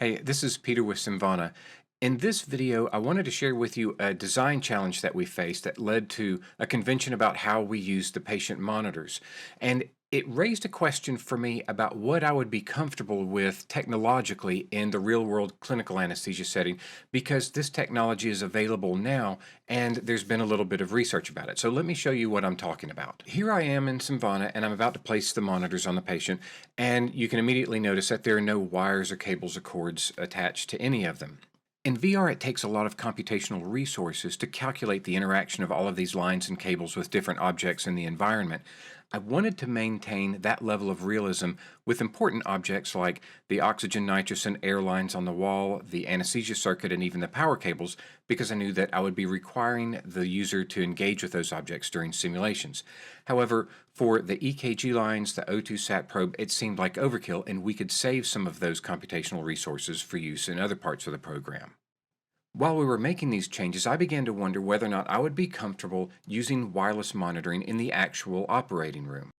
Hey, this is Peter with Simvana. In this video, I wanted to share with you a design challenge that we faced that led to a convention about how we use the patient monitors. And it raised a question for me about what I would be comfortable with technologically in the real world clinical anesthesia setting, because this technology is available now and there's been a little bit of research about it. So let me show you what I'm talking about. Here I am in Simvana and I'm about to place the monitors on the patient, and you can immediately notice that there are no wires or cables or cords attached to any of them. In VR, it takes a lot of computational resources to calculate the interaction of all of these lines and cables with different objects in the environment. I wanted to maintain that level of realism with important objects like the oxygen, nitrous, and air lines on the wall, the anesthesia circuit, and even the power cables, because I knew that I would be requiring the user to engage with those objects during simulations. However, for the EKG lines, the O2 sat probe, it seemed like overkill, and we could save some of those computational resources for use in other parts of the program. While we were making these changes, I began to wonder whether or not I would be comfortable using wireless monitoring in the actual operating room.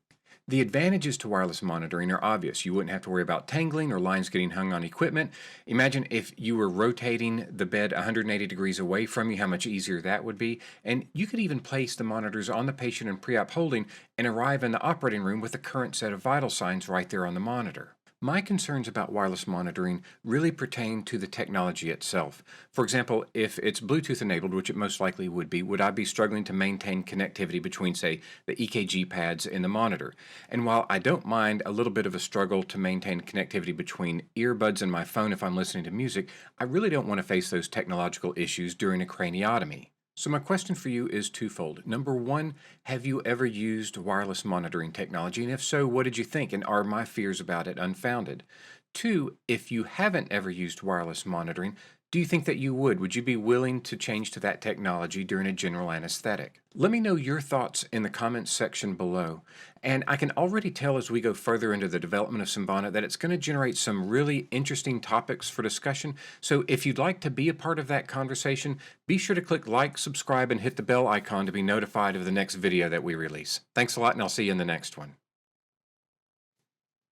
The advantages to wireless monitoring are obvious. You wouldn't have to worry about tangling or lines getting hung on equipment. Imagine if you were rotating the bed 180 degrees away from you, how much easier that would be. And you could even place the monitors on the patient in pre-op holding and arrive in the operating room with the current set of vital signs right there on the monitor. My concerns about wireless monitoring really pertain to the technology itself. For example, if it's Bluetooth enabled, which it most likely would I be struggling to maintain connectivity between, say, the EKG pads and the monitor? And while I don't mind a little bit of a struggle to maintain connectivity between earbuds and my phone if I'm listening to music, I really don't want to face those technological issues during a craniotomy. So my question for you is twofold. Number one, have you ever used wireless monitoring technology? And if so, what did you think? And are my fears about it unfounded? Two, if you haven't ever used wireless monitoring, do you think that you would? Would you be willing to change to that technology during a general anesthetic? Let me know your thoughts in the comments section below. And I can already tell as we go further into the development of Simvana that it's going to generate some really interesting topics for discussion. So if you'd like to be a part of that conversation, be sure to click like, subscribe, and hit the bell icon to be notified of the next video that we release. Thanks a lot, and I'll see you in the next one.